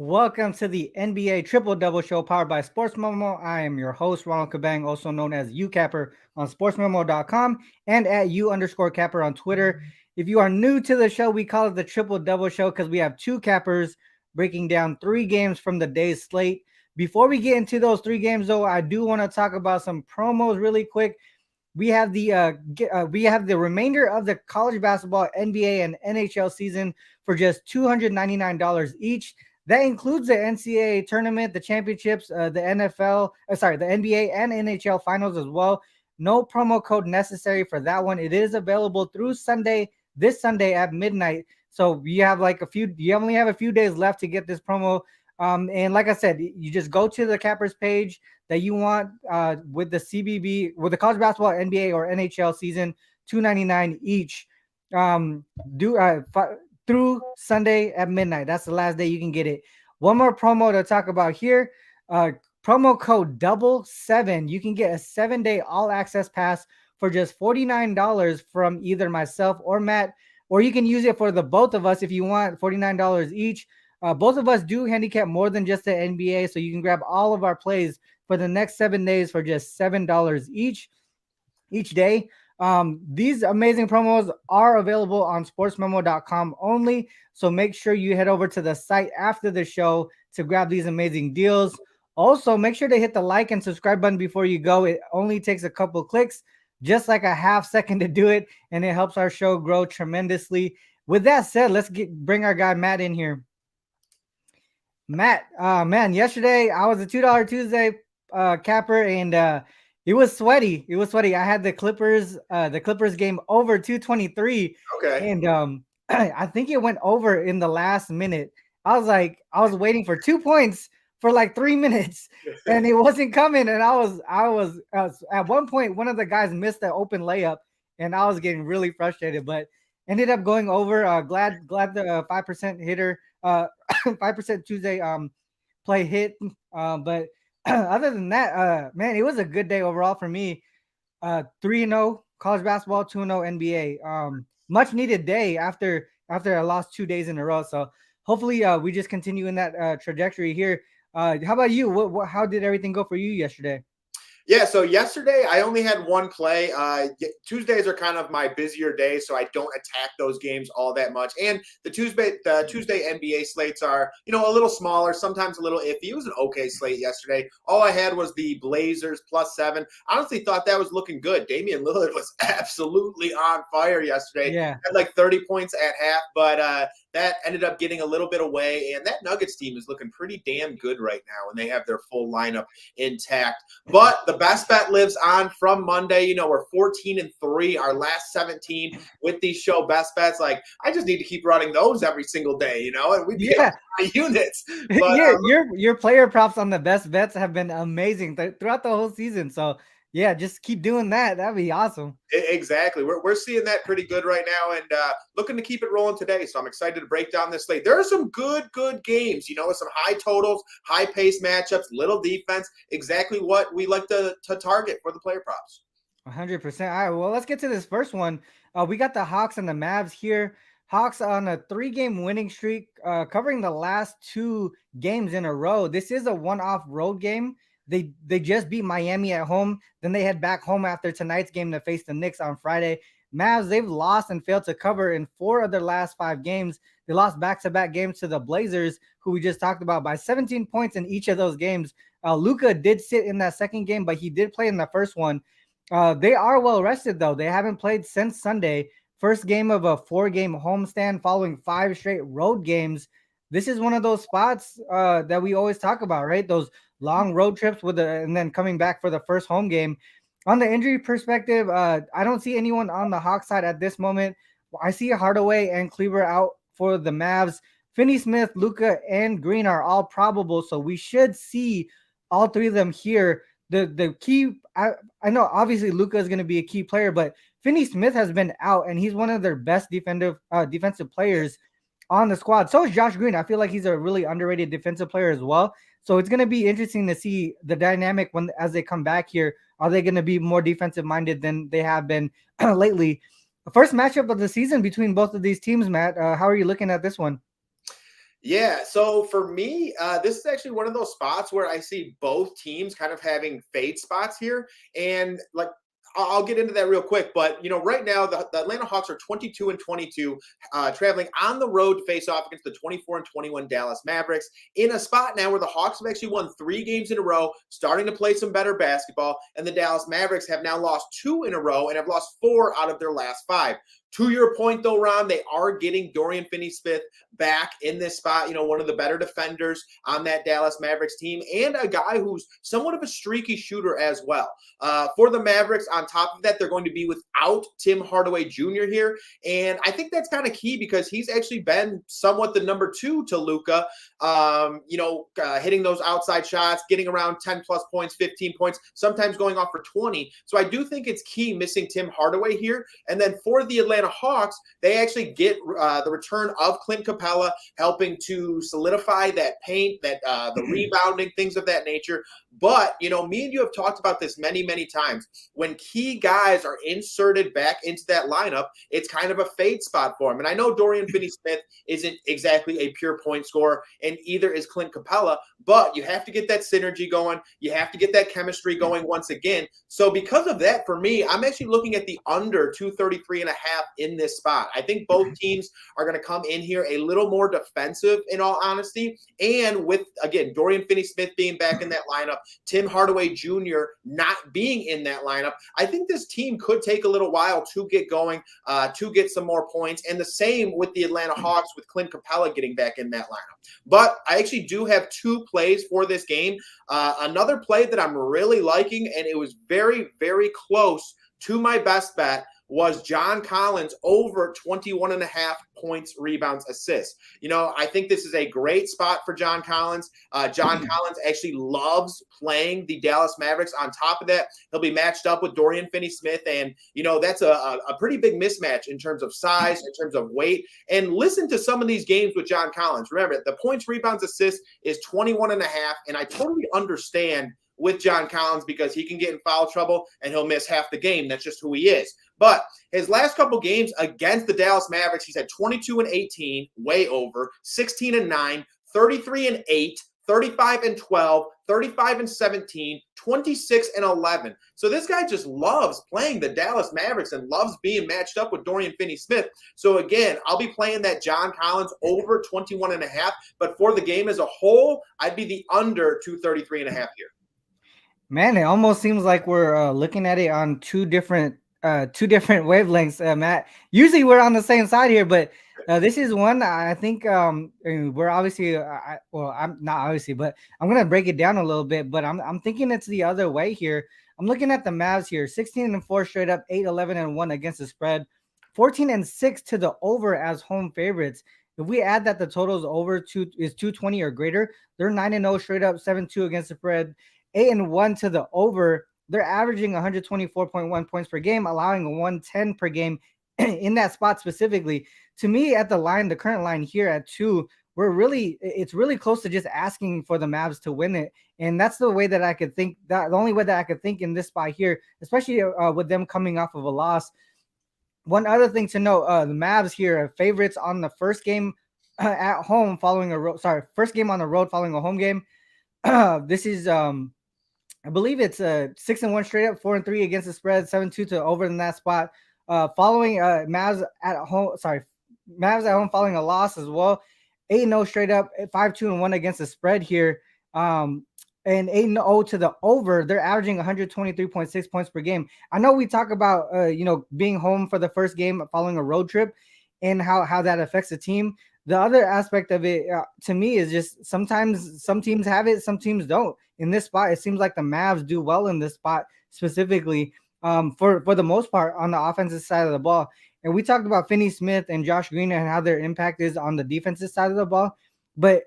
Welcome to the NBA Triple Double Show powered by SportsMemo. I am your host, Ronald Cabang, also known as UCapper on SportsMemo.com and at U_Capper on Twitter. If you are new to the show, we call it the Triple Double Show because we have two cappers breaking down three games from the day's slate. Before we get into those three games, though, I do want to talk about some promos really quick. We have the remainder of the college basketball, NBA, and NHL season for just $299 each. That includes the NCAA tournament, the championships, the NBA and NHL finals as well. No promo code necessary for that one. It is available through this Sunday at midnight. So you only have a few days left to get this promo. And like I said, you just go to the cappers page that you want with the CBB, with the college basketball, NBA or NHL season, $299 each. Through Sunday at midnight. That's the last day you can get it. One more promo to talk about here. Promo code 7. You can get a 7-day all access pass for just $49 from either myself or Matt, or you can use it for the both of us if you want, $49 each. Both of us do handicap more than just the NBA, so you can grab all of our plays for the next 7 days for just $7 each day. These amazing promos are available on sportsmemo.com only. So make sure you head over to the site after the show to grab these amazing deals. Also, make sure to hit the like and subscribe button before you go. It only takes a couple clicks, just like a half second to do it, and it helps our show grow tremendously. With that said, let's bring our guy Matt in here. Matt, man, yesterday I was a $2 Tuesday capper, and it was sweaty. I had the Clippers game over 223. Okay. And I think it went over in the last minute. I was waiting for 2 points for like 3 minutes, and it wasn't coming. And I was at one point, one of the guys missed the open layup, and I was getting really frustrated, but ended up going over. Glad the 5% hitter, 5% Tuesday play hit. But other than that, man, it was a good day overall for me. 3-0 college basketball, 2-0 NBA. Much needed day after I lost 2 days in a row. So hopefully we just continue in that trajectory here. How about you? How did everything go for you yesterday? Yeah, so yesterday I only had one play. Tuesdays are kind of my busier days, so I don't attack those games all that much. And the Tuesday NBA slates are, a little smaller, sometimes a little iffy. It was an okay slate yesterday. All I had was the Blazers +7. I honestly thought that was looking good. Damian Lillard was absolutely on fire yesterday. Yeah. Had like 30 points at half, but that ended up getting a little bit away. And that Nuggets team is looking pretty damn good right now, and they have their full lineup intact. But the best bet lives on from Monday. We're 14-3, our last 17 with these show best bets. Like, I just need to keep running those every single day, and we'd be able to units. But your player props on the best bets have been amazing throughout the whole season. So yeah, just keep doing that. That'd be awesome. Exactly. We're seeing that pretty good right now, and looking to keep it rolling today. So I'm excited to break down this slate. There are some good games, with some high totals, high pace matchups, little defense, exactly what we like to target for the player props. 100%. All right, well, let's get to this first one. We got the Hawks and the Mavs here. Hawks on a 3-game winning streak, covering the last 2 games in a row. This is a one-off road game. They just beat Miami at home. Then they head back home after tonight's game to face the Knicks on Friday. Mavs, they've lost and failed to cover in 4 of their last 5 games. They lost back-to-back games to the Blazers, who we just talked about, by 17 points in each of those games. Luka did sit in that second game, but he did play in the first one. They are well rested, though. They haven't played since Sunday. First game of a 4-game homestand following 5 straight road games. This is one of those spots that we always talk about, right? Those long road trips and then coming back for the first home game. On the injury perspective, I don't see anyone on the Hawks side at this moment. I see Hardaway and Kleber out for the Mavs. Finney-Smith, Luka, and Green are all probable, so we should see all 3 of them here. The key, I know obviously Luka is going to be a key player, but Finney-Smith has been out, and he's one of their best defensive players on the squad. So is Josh Green. I feel like he's a really underrated defensive player as well. So it's going to be interesting to see the dynamic as they come back here. Are they going to be more defensive minded than they have been lately? The first matchup of the season between both of these teams, Matt. How are you looking at this one? Yeah, so for me, this is actually one of those spots where I see both teams kind of having fade spots here, and like I'll get into that real quick. But right now the Atlanta Hawks are 22-22, traveling on the road to face off against the 24-21 Dallas Mavericks in a spot now where the Hawks have actually won 3 games in a row, starting to play some better basketball, and the Dallas Mavericks have now lost 2 in a row and have lost 4 out of their last 5. To your point, though, Ron, they are getting Dorian Finney-Smith back in this spot, one of the better defenders on that Dallas Mavericks team, and a guy who's somewhat of a streaky shooter as well. For the Mavericks, on top of that, they're going to be without Tim Hardaway Jr. here, and I think that's kind of key because he's actually been somewhat the number 2 to Luka, hitting those outside shots, getting around 10 plus points, 15 points, sometimes going off for 20. So I do think it's key missing Tim Hardaway here. And then for the Atlanta Hawks, they actually get the return of Clint Capella, helping to solidify that paint, that the rebounding, things of that nature. But, me and you have talked about this many, many times. When key guys are inserted back into that lineup, it's kind of a fade spot for him. And I know Dorian Finney-Smith isn't exactly a pure point scorer, and either is Clint Capella, but you have to get that synergy going. You have to get that chemistry going once again. So because of that, for me, I'm actually looking at the under 233.5 in this spot. I think both teams are going to come in here a little more defensive, in all honesty. And with, again, Dorian Finney-Smith being back in that lineup, Tim Hardaway Jr. not being in that lineup, I think this team could take a little while to get going, to get some more points. And the same with the Atlanta Hawks with Clint Capella getting back in that lineup. But I actually do have 2 plays for this game. Another play that I'm really liking, and it was very, very close to my best bet, was John Collins over 21.5 points, rebounds, assists. I think this is a great spot for John Collins. John Collins actually loves playing the Dallas Mavericks. On top of that, he'll be matched up with Dorian Finney-Smith, and that's a pretty big mismatch in terms of size, in terms of weight. And listen to some of these games with John Collins. Remember, the points, rebounds, assists is 21.5, and I totally understand with John Collins because he can get in foul trouble and he'll miss half the game. That's just who he is. But his last couple games against the Dallas Mavericks, he's had 22-18, way over, 16-9, 33-8, 35-12, 35-17, 26-11. So this guy just loves playing the Dallas Mavericks and loves being matched up with Dorian Finney-Smith. So again, I'll be playing that John Collins over 21.5, but for the game as a whole, I'd be the under 233.5 here. Man, it almost seems like we're looking at it on two different wavelengths, Matt. Usually we're on the same side here, but this is one I think we're obviously I'm not obviously, but I'm gonna break it down a little bit. But I'm thinking it's the other way here. I'm looking at the Mavs here, 16-4 straight up, 8-11-1 against the spread, 14-6 to the over as home favorites. If we add that the total is over is 220 or greater, they're 9-0 straight up, 7-2 against the spread, 8-1 to the over. They're averaging 124.1 points per game, allowing 110 per game in that spot specifically. To me, at the current line here at 2, it's really close to just asking for the Mavs to win it. And that's the way that I could think, the only way that I could think in this spot here, especially with them coming off of a loss. One other thing to note, the Mavs here are favorites on the first game at home following first game on the road following a home game. This is I believe it's 6-1 straight up, 4-3 against the spread, 7-2 to over in that spot. Following Mavs at home following a loss as well, 8-0 straight up, 5-2-1 against the spread here, and 8-0 to the over. They're averaging 123.6 points per game. I know we talk about being home for the first game following a road trip and how that affects the team. The other aspect of it to me is just sometimes some teams have it, some teams don't. In this spot, it seems like the Mavs do well in this spot specifically for the most part on the offensive side of the ball. And we talked about Finney-Smith and Josh Green and how their impact is on the defensive side of the ball. But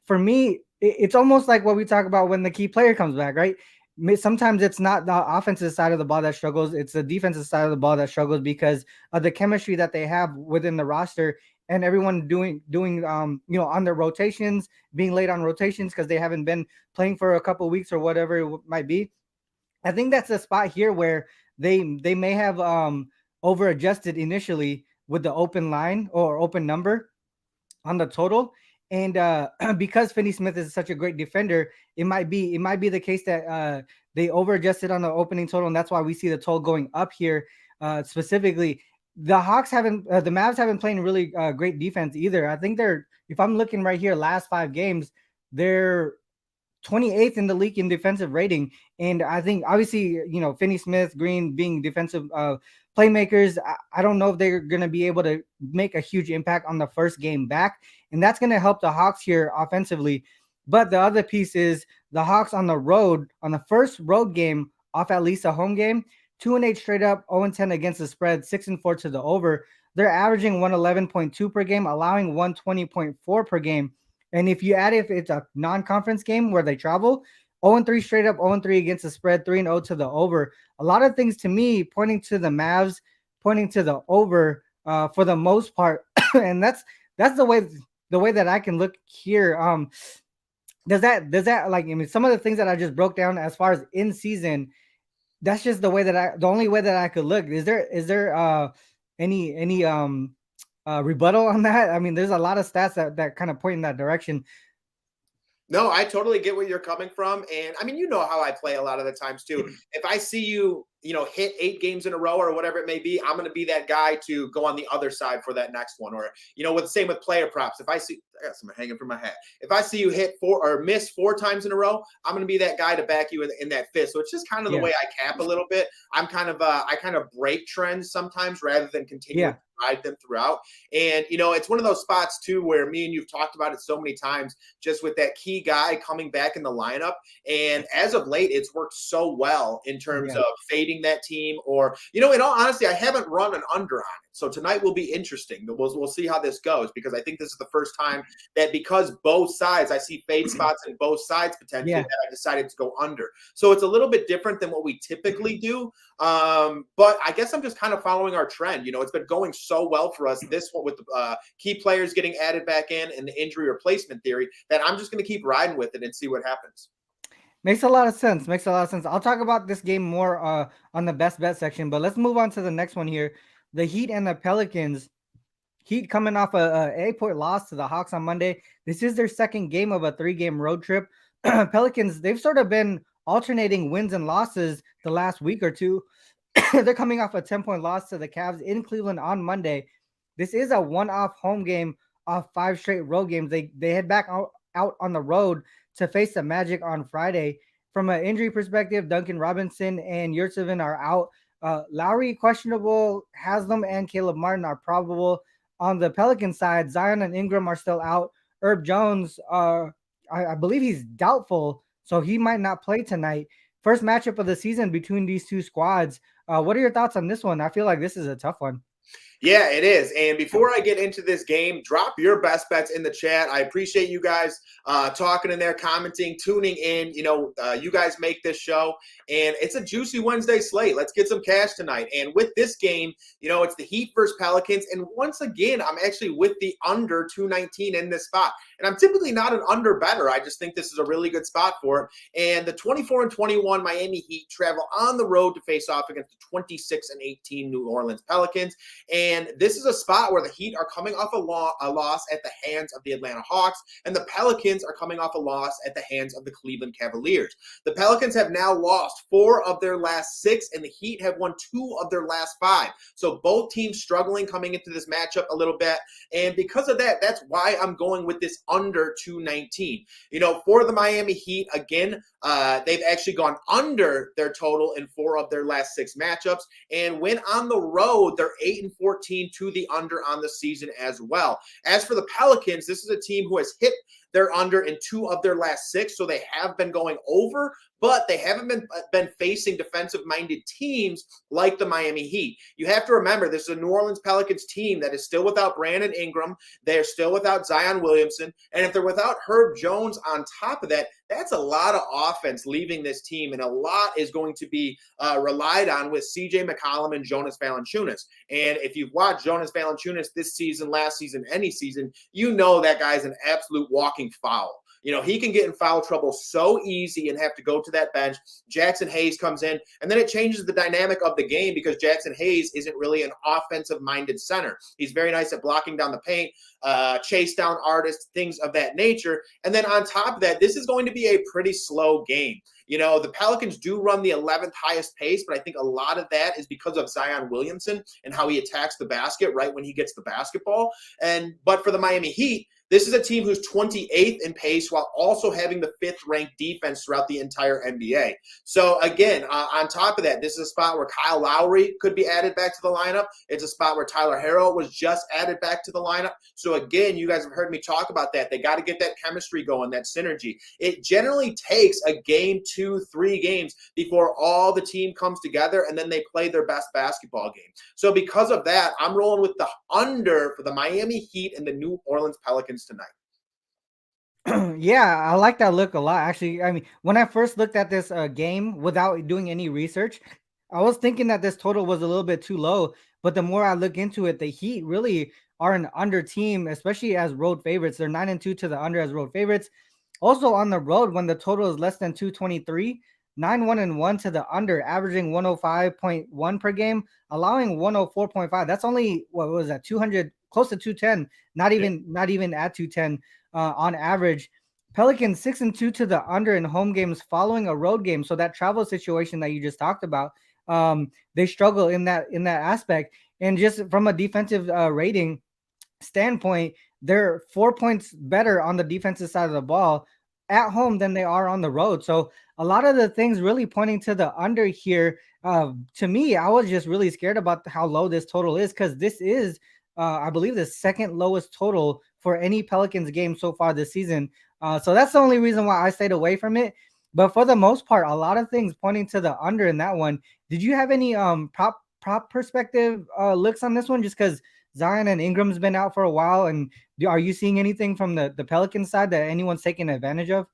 for me, it's almost like what we talk about when the key player comes back, right? Sometimes it's not the offensive side of the ball that struggles. It's the defensive side of the ball that struggles because of the chemistry that they have within the roster and everyone doing on their rotations, being late on rotations because they haven't been playing for a couple of weeks or whatever it might be. I think that's the spot here where they may have over adjusted initially with the open line or open number on the total. And because Finney Smith is such a great defender, it might be the case that they over adjusted on the opening total, and that's why we see the total going up here. Specifically, the Mavs haven't playing really great defense either. I think if I'm looking right here, last 5 games, they're 28th in the league in defensive rating. And I think obviously, Finney Smith, Green being defensive playmakers, I don't know if they're going to be able to make a huge impact on the first game back. And that's going to help the Hawks here offensively. But the other piece is the Hawks on the road, on the first road game off at least a home game, 2-8 straight up, 0-10 against the spread, 6-4 to the over. They're averaging 111.2 per game, allowing 120.4 per game. And if you add if it's a non-conference game where they travel, 0-3 straight up, 0-3 against the spread, 3-0 to the over. A lot of things to me pointing to the Mavs, pointing to the over for the most part. And that's the way that I can look here. Does that like, I mean, some of the things that I just broke down as far as in season, that's just the only way that I could look. Is there any rebuttal on that? I mean, there's a lot of stats that kind of point in that direction. No, I totally get where you're coming from. And I mean, you know how I play a lot of the times too. If I see you, hit 8 games in a row or whatever it may be, I'm going to be that guy to go on the other side for that next one. Or, same with player props. If I see, I got something hanging from my hat. If I see you hit 4 or miss 4 times in a row, I'm going to be that guy to back you in that fifth. So it's just kind of the way I cap a little bit. I kind of break trends sometimes rather than continue to ride them throughout. And, it's one of those spots too, where me and you've talked about it so many times, just with that key guy coming back in the lineup. And as of late, it's worked so well in terms of fading that team, or, in all honesty, I haven't run an under on it. So tonight will be interesting. We'll see how this goes, because I think this is the first time that, because both sides, I see fade spots in both sides potentially, that I decided to go under. So it's a little bit different than what we typically do. But I guess I'm just kind of following our trend. It's been going so well for us, this one with the key players getting added back in and the injury replacement theory, that I'm just going to keep riding with it and see what happens. Makes a lot of sense. I'll talk about this game more on the best bet section, but let's move on to the next one here. The Heat and the Pelicans. Heat coming off a 8-point loss to the Hawks on Monday. This is their second game of a 3-game road trip. Pelicans, they've sort of been alternating wins and losses the last week or two. They're coming off a 10-point loss to the Cavs in Cleveland on Monday. This is a one-off home game off 5 straight road games. They head back out on the road to face the Magic on Friday. From an injury perspective, Duncan Robinson and Yurtseven are out. Lowry questionable, Haslam and Caleb Martin are probable. On the Pelican side, Zion and Ingram are still out. Herb Jones, I believe he's doubtful, so he might not play tonight. First matchup of the season between these two squads. What are your thoughts on this one? I feel like this is a tough one. Yeah, it is. And before I get into this game, drop your best bets in the chat. I appreciate you guys talking in there, commenting, tuning in. You guys make this show, and it's a juicy Wednesday slate. Let's get some cash tonight. And with this game, it's the Heat versus Pelicans. And once again, I'm actually with the under 219 in this spot. And I'm typically not an under better. I just think this is a really good spot for it. And the 24-21 Miami Heat travel on the road to face off against the 26-18 New Orleans Pelicans. And this is a spot where the Heat are coming off a loss at the hands of the Atlanta Hawks, and the Pelicans are coming off a loss at the hands of the Cleveland Cavaliers. The Pelicans have now lost 4 of their last 6, and the Heat have won 2 of their last 5. So both teams struggling coming into this matchup a little bit. And because of that, that's why I'm going with this under 219. For the Miami Heat, again, they've actually gone under their total in 4 of their last 6 matchups. And when on the road, they're 8-14 to the under on the season as well. As for the Pelicans, this is a team who has hit their under in 2 of their last 6, so they have been going over, but they haven't been facing defensive-minded teams like the Miami Heat. You have to remember, this is a New Orleans Pelicans team that is still without Brandon Ingram. They're still without Zion Williamson. And if they're without Herb Jones on top of that, that's a lot of offense leaving this team, and a lot is going to be relied on with C.J. McCollum and Jonas Valanciunas. And if you've watched Jonas Valanciunas this season, last season, any season, you know that guy's an absolute walking foul. He can get in foul trouble so easy and have to go to that bench. Jackson Hayes comes in, and then it changes the dynamic of the game because Jackson Hayes isn't really an offensive-minded center. He's very nice at blocking down the paint, chase down artists, things of that nature. And then on top of that, this is going to be a pretty slow game. The Pelicans do run the 11th highest pace, but I think a lot of that is because of Zion Williamson and how he attacks the basket right when he gets the basketball. But for the Miami Heat, this is a team who's 28th in pace while also having the 5th-ranked defense throughout the entire NBA. So, again, on top of that, this is a spot where Kyle Lowry could be added back to the lineup. It's a spot where Tyler Herro was just added back to the lineup. So, again, you guys have heard me talk about that. They got to get that chemistry going, that synergy. It generally takes a game, 2, 3 games before all the team comes together and then they play their best basketball game. So, because of that, I'm rolling with the under for the Miami Heat and the New Orleans Pelicans tonight. Yeah, I like that look a lot. Actually, I mean, when I first looked at this game without doing any research, I was thinking that this total was a little bit too low. But the more I look into it, the Heat really are an under team, especially as road favorites. They're 9-2 to the under as road favorites. Also on the road, when the total is less than 223, 9-1-1 to the under, averaging 105.1 per game, allowing 104.5. That's only, what was that, 200, close to 210, not even at 210 on average. Pelicans 6-2 to the under in home games following a road game. So that travel situation that you just talked about, they struggle in that aspect. And just from a defensive rating standpoint, they're 4 points better on the defensive side of the ball at home than they are on the road. So a lot of the things really pointing to the under here. To me, I was just really scared about how low this total is because this is, I believe, the second lowest total for any Pelicans game so far this season. So that's the only reason why I stayed away from it. But for the most part, a lot of things pointing to the under in that one. Did you have any prop perspective looks on this one? Just because Zion and Ingram's been out for a while, and are you seeing anything from the Pelicans side that anyone's taking advantage of?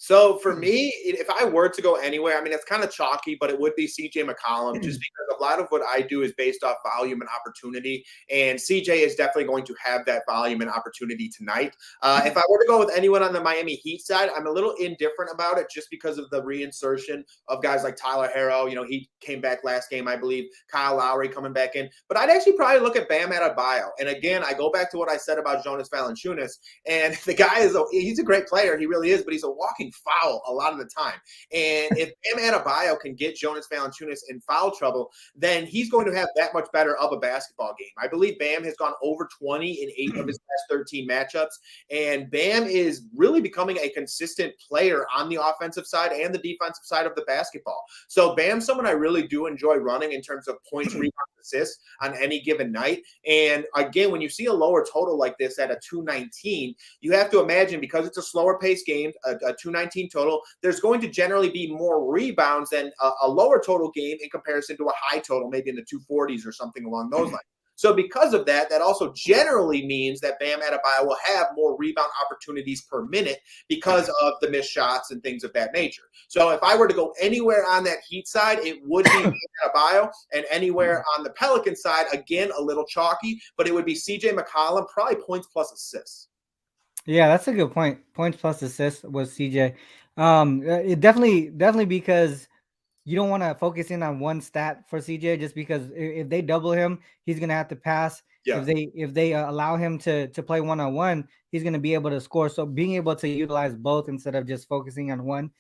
So for me, if I were to go anywhere, I mean, it's kind of chalky, but it would be CJ McCollum, just because a lot of what I do is based off volume and opportunity. And CJ is definitely going to have that volume and opportunity tonight. If I were to go with anyone on the Miami Heat side, I'm a little indifferent about it just because of the reinsertion of guys like Tyler Herro. He came back last game, I believe. Kyle Lowry coming back in. But I'd actually probably look at Bam Adebayo. And again, I go back to what I said about Jonas Valanciunas. And the guy he's a great player. He really is, but he's a walking foul a lot of the time. And if Bam Adebayo can get Jonas Valanciunas in foul trouble, then he's going to have that much better of a basketball game. I believe Bam has gone over 20 in 8 of his last 13 matchups. And Bam is really becoming a consistent player on the offensive side and the defensive side of the basketball. So Bam's someone I really do enjoy running in terms of points, rebounds, assists on any given night. And again, when you see a lower total like this at a 219, you have to imagine, because it's a slower paced game, a 219 total, there's going to generally be more rebounds than a lower total game in comparison to a high total, maybe in the 240s or something along those lines. So because of that, that also generally means that Bam Adebayo will have more rebound opportunities per minute because of the missed shots and things of that nature. So if I were to go anywhere on that Heat side, it would be Bam Adebayo, and anywhere on the Pelican side, again, a little chalky, but it would be CJ McCollum, probably points plus assists. Yeah, that's a good point. Points plus assists was CJ. It definitely because you don't want to focus in on one stat for CJ, just because if they double him, he's gonna have to pass. Yeah. If they allow him to play one-on-one, he's gonna be able to score. So being able to utilize both instead of just focusing on one,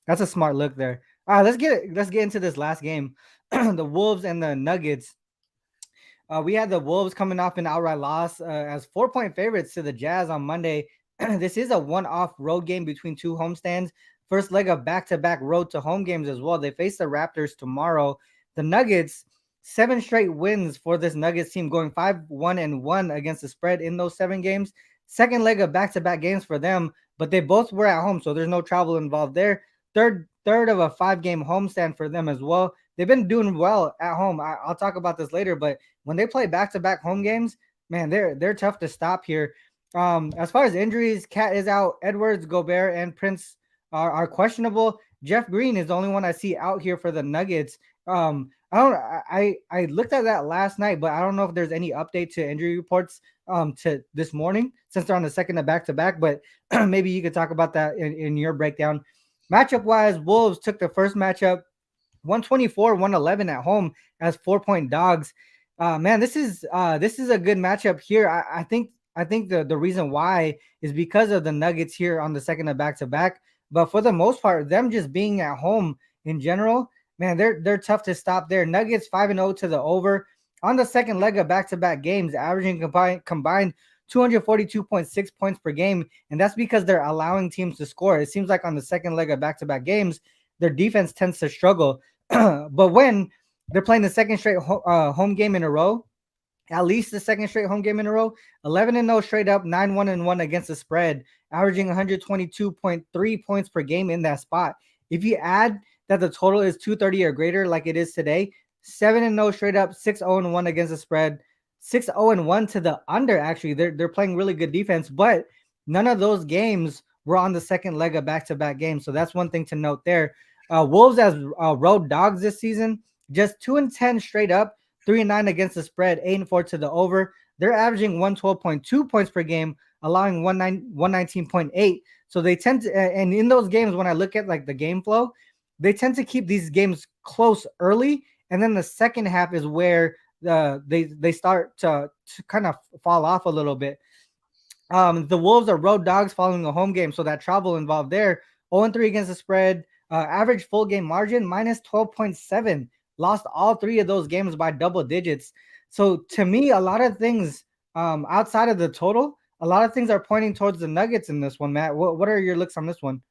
that's a smart look there. All right, let's get into this last game, the Wolves and the Nuggets. We had the Wolves coming off an outright loss as 4-point favorites to the Jazz on Monday. This is a one-off road game between two homestands. First leg of back-to-back road to home games as well. They face the Raptors tomorrow. The Nuggets, 7 straight wins for this Nuggets team, going 5-1-1 against the spread in those 7 games. Second leg of back-to-back games for them, but they both were at home, so there's no travel involved there. Third of a 5-game homestand for them as well. They've been doing well at home. I'll talk about this later, but when they play back-to-back home games, man, they're tough to stop here. As far as injuries, Cat is out. Edwards, Gobert, and Prince are questionable. Jeff Green is the only one I see out here for the Nuggets. I don't. I looked at that last night, but I don't know if there's any update to injury reports to this morning since they're on the second of back to back. But maybe you could talk about that in your breakdown. Matchup wise, Wolves took the first matchup 124-111 at home as 4-point dogs. Man, this is a good matchup here. I think the reason why is because of the Nuggets here on the second of back to back. But for the most part, them just being at home in general, man, they're tough to stop there. Nuggets 5-0 to the over on the second leg of back to back games, averaging combined 242.6 points per game, and that's because they're allowing teams to score. It seems like on the second leg of back to back games, their defense tends to struggle. But when they're playing the second straight home game in a row, at least the second straight home game in a row, 11-0 straight up, 9-1-1 against the spread, averaging 122.3 points per game in that spot. If you add that the total is 230 or greater, like it is today, 7-0 straight up, 6-0-1 against the spread, 6-0-1 to the under. Actually, they're playing really good defense, but none of those games were on the second leg of back-to-back games. So that's one thing to note there. Wolves as road dogs this season, just 2-10 straight up, 3-9 against the spread, 8-4 to the over. They're averaging 112.2 points per game, allowing 119.8. So they tend to, and in those games, when I look at like the game flow, they tend to keep these games close early, and then the second half is where they start to kind of fall off a little bit. The Wolves are road dogs following a home game, so that travel involved there. 0-3 against the spread. Average full game margin minus 12.7. Lost all three of those games by double digits. So to me, a lot of things outside of the total, a lot of things are pointing towards the Nuggets in this one, Matt. What are your looks on this one?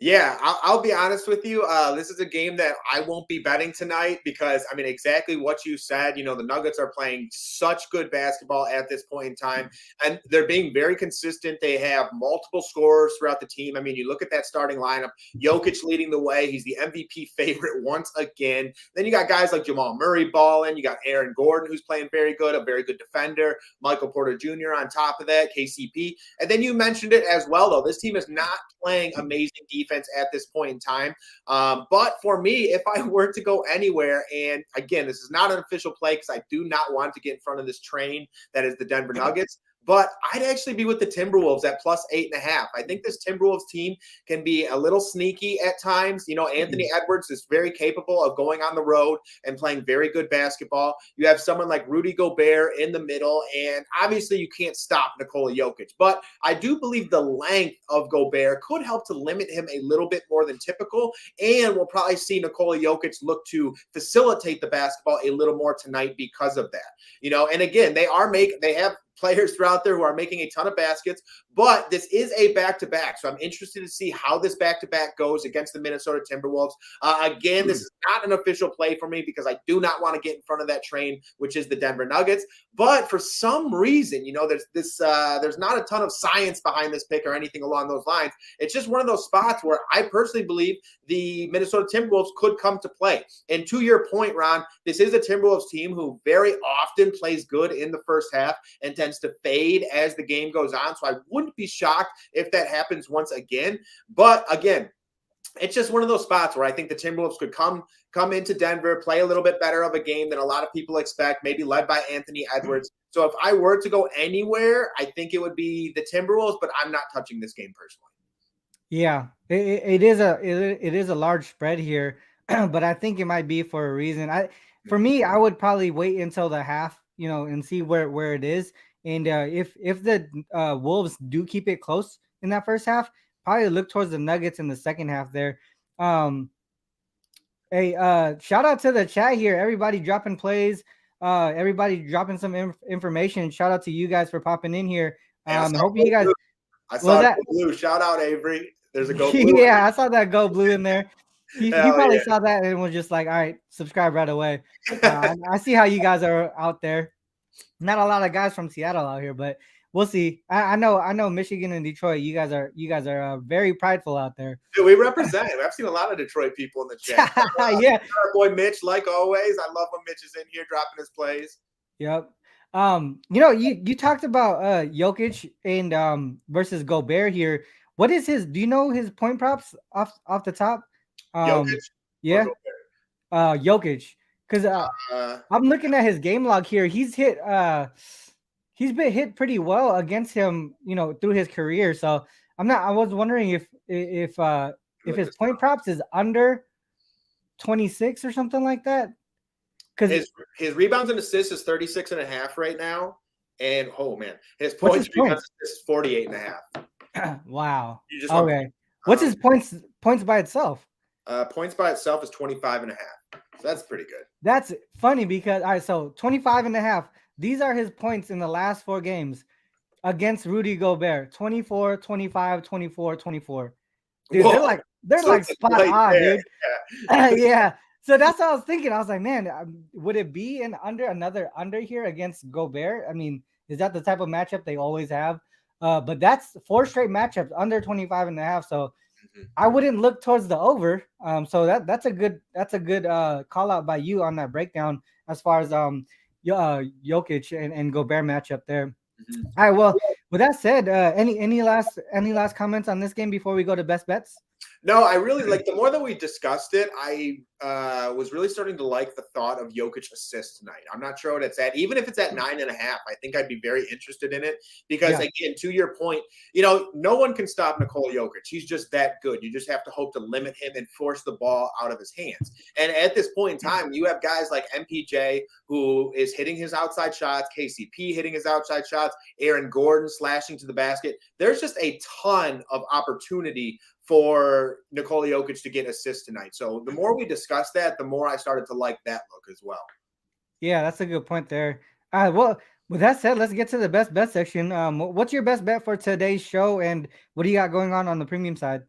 Yeah, I'll be honest with you. This is a game that I won't be betting tonight because, I mean, exactly what you said. You know, the Nuggets are playing such good basketball at this point in time, and they're being very consistent. They have multiple scorers throughout the team. I mean, you look at that starting lineup, Jokic leading the way. He's the MVP favorite once again. Then you got guys like Jamal Murray balling. You got Aaron Gordon, who's playing very good, a very good defender. Michael Porter Jr. on top of that, KCP. And then you mentioned it as well, though. This team is not playing amazing defense at this point in time. But for me, if I were to go anywhere, and again, this is not an official play because I do not want to get in front of this train that is the Denver Nuggets. But I'd actually be with the Timberwolves at plus 8.5. I think this Timberwolves team can be a little sneaky at times. You know, Anthony Edwards is very capable of going on the road and playing very good basketball. You have someone like Rudy Gobert in the middle, and obviously you can't stop Nikola Jokic. But I do believe the length of Gobert could help to limit him a little bit more than typical, and we'll probably see Nikola Jokic look to facilitate the basketball a little more tonight because of that. You know, and again, they have players throughout there who are making a ton of baskets, but this is a back-to-back. So I'm interested to see how this back-to-back goes against the Minnesota Timberwolves. Again, this is not an official play for me because I do not want to get in front of that train, which is the Denver Nuggets. But for some reason, you know, there's not a ton of science behind this pick or anything along those lines. It's just one of those spots where I personally believe the Minnesota Timberwolves could come to play. And to your point, Ron, this is a Timberwolves team who very often plays good in the first half and tends to fade as the game goes on. So I wouldn't be shocked if that happens once again. But again, it's just one of those spots where I think the Timberwolves could come into Denver, play a little bit better of a game than a lot of people expect, maybe led by Anthony Edwards. So if I were to go anywhere, I think it would be the Timberwolves, but I'm not touching this game personally. Yeah, it is a large spread here, but I think it might be for a reason. For me, I would probably wait until the half, you know, and see where it is. And if the Wolves do keep it close in that first half, probably look towards the Nuggets in the second half there. Hey, shout out to the chat here. Everybody dropping plays. Everybody dropping some information. Shout out to you guys for popping in here. Hope you guys. I saw that blue. Shout out Avery. There's a go blue. Yeah, I saw that go blue in there. He probably saw that and was just like, all right, subscribe right away. I see how you guys are out there. Not a lot of guys from Seattle out here, but we'll see. I know Michigan and Detroit. You guys are very prideful out there. Dude, we represent. I've seen a lot of Detroit people in the chat. Yeah, our boy Mitch, like always. I love when Mitch is in here dropping his plays. Yep. You know, you talked about Jokic and versus Gobert here. What is his? Do you know his point props off the top? Jokic. Yeah. Jokic, because Uh, I'm looking at his game log here. He's been hit pretty well against him, through his career. So I was wondering if look his this point up. props is under 26 or something like that. Because His rebounds and assists is 36 and a half right now. And oh man, his what's his points, rebounds, points? assists 48 and a half. Wow. You just want Okay. What's his points by itself? points by itself is 25 and a half. So that's pretty good. That's funny because all right, so 25 and a half. These are his points in the last 4 games against Rudy Gobert. 24, 25, 24, 24. Dude, Whoa. they're So like it's spot right on, there. dude. Yeah. Yeah. So that's what I was thinking. I was like, man, would it be another under here against Gobert? I mean, is that the type of matchup they always have? But that's 4 straight matchups under 25 and a half. So I wouldn't look towards the over. So that's a good call out by you on that breakdown as far as Jokic and Gobert matchup there. Mhm. All right. Well, with that said, any last comments on this game before we go to best bets? No, I really like the more that we discussed it, I was really starting to like the thought of Jokic assist tonight. I'm not sure what it's at. Even if it's at 9.5, I think I'd be very interested in it because, Yeah. again, to your point, no one can stop Nikola Jokic. He's just that good. You just have to hope to limit him and force the ball out of his hands. And at this point in time, you have guys like MPJ who is hitting his outside shots, KCP hitting his outside shots, Aaron Gordon slashing to the basket. There's just a ton of opportunity for Nikola Jokic to get assists tonight. So the more we discussed that, the more I started to like that look as well. Yeah, that's a good point there. Well, with that said, let's get to the best bet section. What's your best bet for today's show, and what do you got going on the premium side?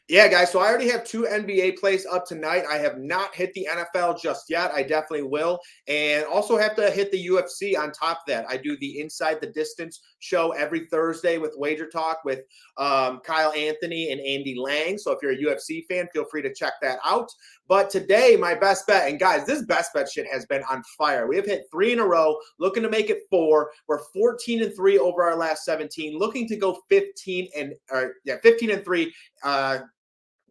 Yeah, guys. So I already have 2 NBA plays up tonight. I have not hit the NFL just yet. I definitely will. And also have to hit the UFC on top of that. I do the Inside the Distance show every Thursday with Wager Talk with Kyle Anthony and Andy Lang. So if you're a UFC fan, feel free to check that out. But today, my best bet, and guys, this best bet shit has been on fire. We have hit 3 in a row, looking to make it 4. We're 14-3 over our last 17, looking to go 15 and 3.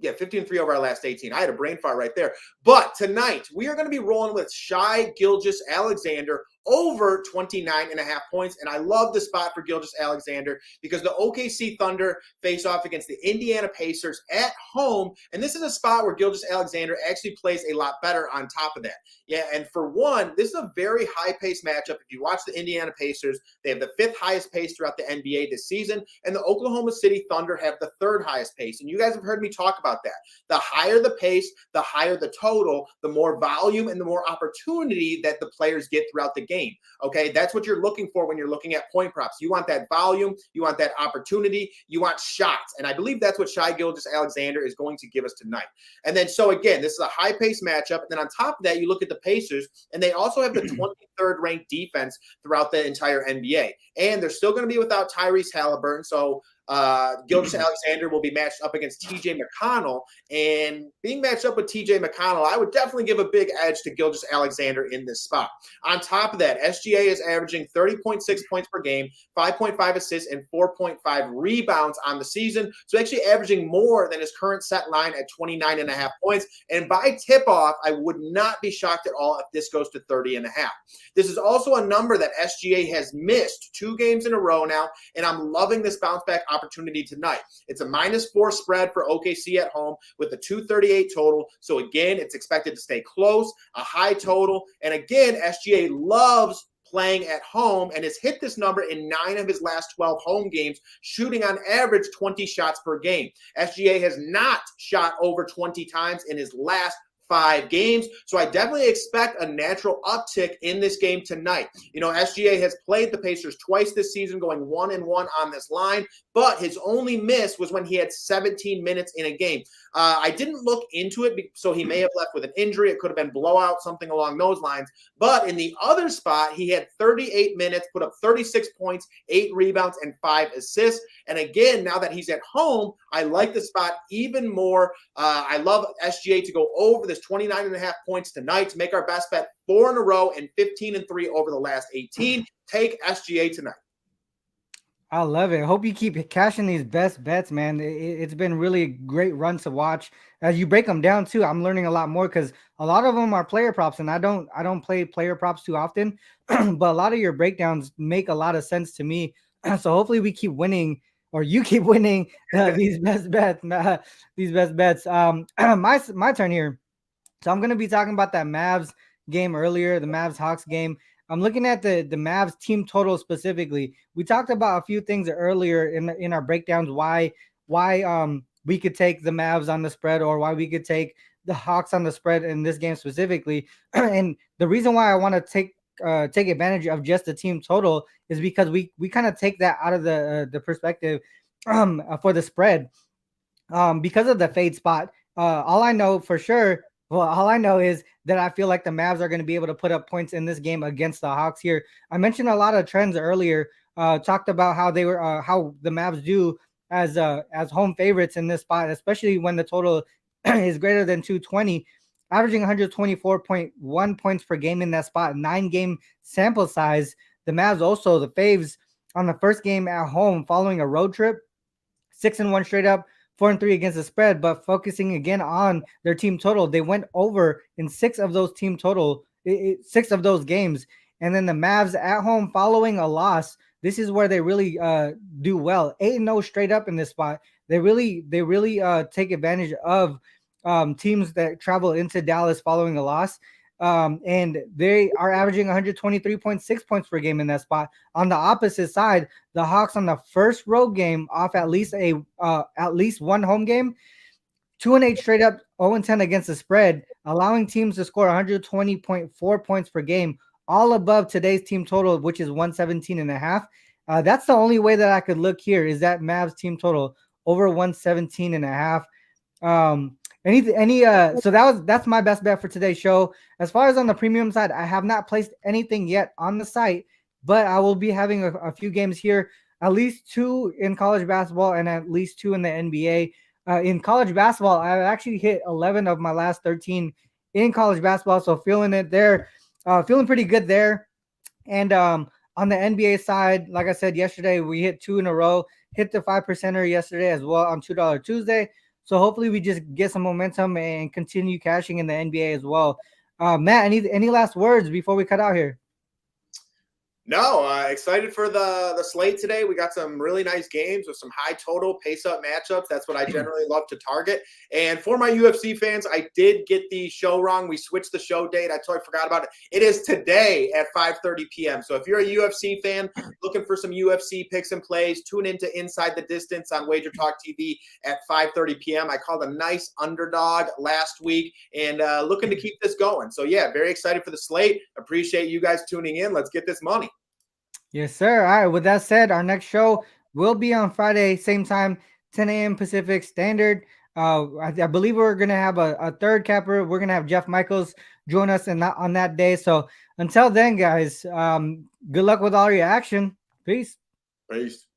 15-3 over our last 18. I had a brain fart right there. But tonight, we are going to be rolling with Shai Gilgeous-Alexander over 29.5 points. And I love the spot for Gilgeous-Alexander because the OKC Thunder face off against the Indiana Pacers at home. And this is a spot where Gilgeous-Alexander actually plays a lot better on top of that. Yeah, and for one, this is a very high-paced matchup. If you watch the Indiana Pacers, they have the 5th highest pace throughout the NBA this season, and the Oklahoma City Thunder have the 3rd highest pace. And you guys have heard me talk about that. The higher the pace, the higher the total, the more volume and the more opportunity that the players get throughout the game. Okay, that's what you're looking for when you're looking at point props. You want that volume, you want that opportunity, you want shots. And I believe that's what Shai Gilgeous-Alexander is going to give us tonight. And then, so again, this is a high-paced matchup. And then on top of that, you look at the Pacers, and they also have the 23rd ranked defense throughout the entire NBA. And they're still going to be without Tyrese Halliburton. So Gilgeous-Alexander will be matched up against TJ McConnell. And being matched up with TJ McConnell, I would definitely give a big edge to Gilgeous-Alexander in this spot. On top of that, SGA is averaging 30.6 points per game, 5.5 assists, and 4.5 rebounds on the season. So actually averaging more than his current set line at 29.5 points. And by tip-off, I would not be shocked at all if this goes to 30.5. This is also a number that SGA has missed 2 games in a row now, and I'm loving this bounce-back opportunity tonight. It's a -4 spread for OKC at home with a 238 total. So again, it's expected to stay close, a high total. And again, SGA loves playing at home and has hit this number in 9 of his last 12 home games, shooting on average 20 shots per game. SGA has not shot over 20 times in his last 5 games. So I definitely expect a natural uptick in this game tonight. SGA has played the Pacers twice this season, going 1-1 on this line, but his only miss was when he had 17 minutes in a game. I didn't look into it, so he may have left with an injury. It could have been blowout, something along those lines. But in the other spot, he had 38 minutes, put up 36 points, 8 rebounds, and 5 assists. And again, now that he's at home, I like the spot even more. I love SGA to go over this 29.5 points tonight to make our best bet 4 in a row and 15-3 over the last 18. Take SGA tonight. I love it. Hope you keep cashing these best bets, man. It's been really a great run to watch. As you break them down too, I'm learning a lot more because a lot of them are player props, and I don't play player props too often, but a lot of your breakdowns make a lot of sense to me. So hopefully we keep winning, or you keep winning these best bets, these best bets. My turn here. So I'm gonna be talking about that Mavs game earlier, the Mavs Hawks game. I'm looking at the Mavs team total specifically. We talked about a few things earlier in our breakdowns why we could take the Mavs on the spread or why we could take the Hawks on the spread in this game specifically. And the reason why I want to take advantage of just the team total is because we kind of take that out of the perspective for the spread because of the fade spot. All I know for sure, well, all I know is that I feel like the Mavs are going to be able to put up points in this game against the Hawks here. I mentioned a lot of trends earlier. Talked about how they were, how the Mavs do as home favorites in this spot, especially when the total is greater than 220, averaging 124.1 points per game in that spot. 9-game sample size. The Mavs also the faves on the first game at home following a road trip, 6-1 straight up, 4-3 against the spread, but focusing again on their team total, they went over in six of those team total, six of those games. And then the Mavs at home following a loss, this is where they really do well. 8-0 straight up in this spot. They really take advantage of teams that travel into Dallas following a loss. And they are averaging 123.6 points per game in that spot. On the opposite side, the Hawks on the first road game off at least one home game, 2-8 straight up, 0-10 against the spread, allowing teams to score 120.4 points per game, all above today's team total, which is 117.5. That's the only way that I could look here is that Mavs team total over 117.5. So that's my best bet for today's show. As far as on the premium side, I have not placed anything yet on the site, but I will be having a few games here, at least 2 in college basketball and at least 2 in the NBA. In college basketball, I've actually hit 11 of my last 13 in college basketball, so feeling it there, feeling pretty good there. And on the NBA side, like I said yesterday, we hit 2 in a row, hit the 5%er yesterday as well on $2 Tuesday. So hopefully we just get some momentum and continue cashing in the NBA as well. Matt, any last words before we cut out here? No, excited for the slate today. We got some really nice games with some high total pace up matchups. That's what I generally love to target. And for my UFC fans, I did get the show wrong. We switched the show date. I totally forgot about it. It is today at 5:30 p.m. So if you're a UFC fan looking for some UFC picks and plays, tune into Inside the Distance on Wager Talk TV at 5:30 p.m. I called a nice underdog last week and looking to keep this going. So yeah, very excited for the slate. Appreciate you guys tuning in. Let's get this money. Yes, sir. All right. With that said, our next show will be on Friday, same time, 10 a.m. Pacific Standard. I believe we're gonna have a third capper. We're gonna have Jeff Michaels join us on that day. So until then, guys, good luck with all your action. Peace. Peace.